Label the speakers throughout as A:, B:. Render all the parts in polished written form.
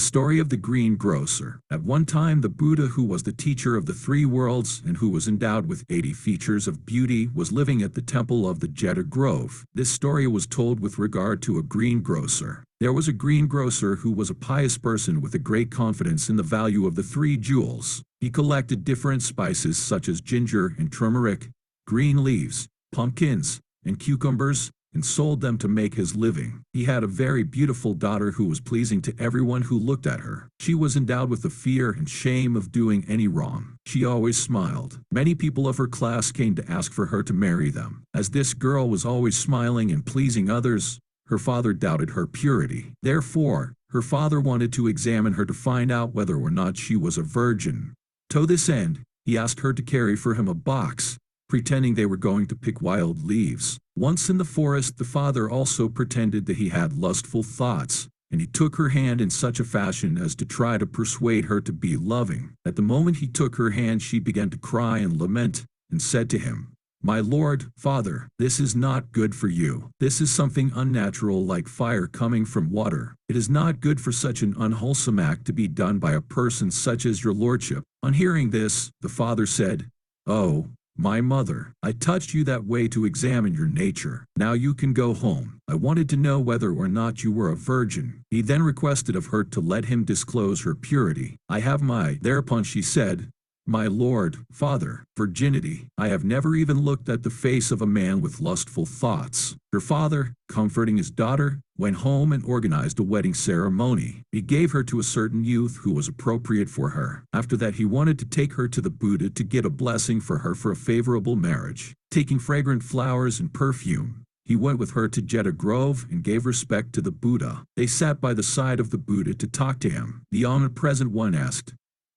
A: story of the greengrocer. At one time the Buddha, who was the teacher of the three worlds and who was endowed with 80 features of beauty, was living at the temple of the Jeta Grove. This story was told with regard to a greengrocer. There was a greengrocer who was a pious person with a great confidence in the value of the three jewels. He collected different spices such as ginger and turmeric, green leaves, pumpkins, and cucumbers, and sold them to make his living. He had a very beautiful daughter who was pleasing to everyone who looked at her. She was endowed with the fear and shame of doing any wrong. She always smiled. Many people of her class came to ask for her to marry them. As this girl was always smiling and pleasing others, her father doubted her purity. Therefore, her father wanted to examine her to find out whether or not she was a virgin. To this end, he asked her to carry for him a box, pretending they were going to pick wild leaves. Once in the forest, the father also pretended that he had lustful thoughts, and he took her hand in such a fashion as to try to persuade her to be loving. At the moment he took her hand, she began to cry and lament, and said to him, "My lord, father, this is not good for you. This is something unnatural like fire coming from water. It is not good for such an unwholesome act to be done by a person such as your lordship." On hearing this, the father said, "Oh, my mother, I touched you that way to examine your nature. Now you can go home. I wanted to know whether or not you were a virgin." He then requested of her to let him disclose her purity. "I have my..." Thereupon she said, "My lord, father, virginity. I have never even looked at the face of a man with lustful thoughts." Her father, comforting his daughter, went home and organized a wedding ceremony. He gave her to a certain youth who was appropriate for her. After that he wanted to take her to the Buddha to get a blessing for her for a favorable marriage. Taking fragrant flowers and perfume, he went with her to Jeta Grove and gave respect to the Buddha. They sat by the side of the Buddha to talk to him. The omnipresent one asked,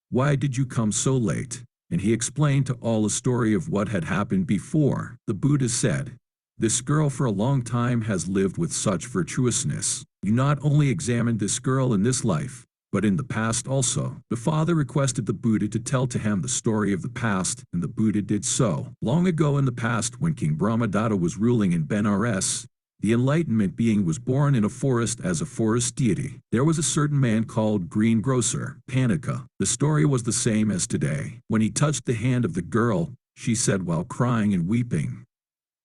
A: "Why did you come so late?" And he explained to all a story of what had happened before. The Buddha said, "This girl for a long time has lived with such virtuousness. You not only examined this girl in this life, but in the past also." The father requested the Buddha to tell to him the story of the past, and the Buddha did so. Long ago in the past, when King Brahmadatta was ruling in Benares, the enlightenment being was born in a forest as a forest deity. There was a certain man called Greengrocer, Panika. The story was the same as today. When he touched the hand of the girl, she said while crying and weeping,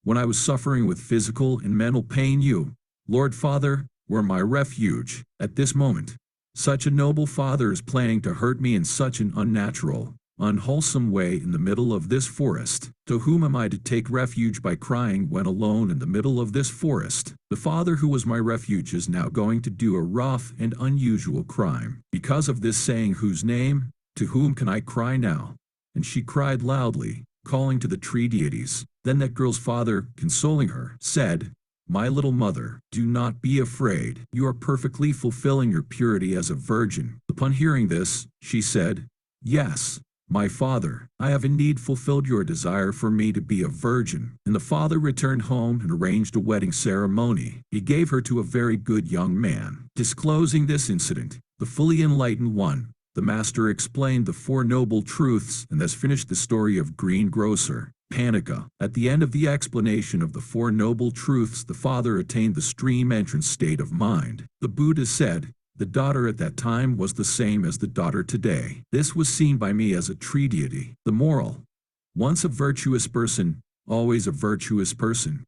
A: "When I was suffering with physical and mental pain, you, Lord Father, were my refuge. At this moment, such a noble father is planning to hurt me in such an unnatural, unwholesome way in the middle of this forest. To whom am I to take refuge by crying when alone in the middle of this forest? The father who was my refuge is now going to do a rough and unusual crime. Because of this saying, whose name, to whom can I cry now?" And she cried loudly, calling to the tree deities. Then that girl's father, consoling her, said, "My little mother, do not be afraid. You are perfectly fulfilling your purity as a virgin." Upon hearing this, she said, "Yes, my father, I have indeed fulfilled your desire for me to be a virgin." And the father returned home and arranged a wedding ceremony. He gave her to a very good young man. Disclosing this incident, the fully enlightened one, the master explained the Four Noble Truths and thus finished the story of Greengrocer, Panika. At the end of the explanation of the Four Noble Truths, the father attained the stream entrance state of mind. The Buddha said, "The daughter at that time was the same as the daughter today. This was seen by me as a tree deity." The moral: once a virtuous person, always a virtuous person.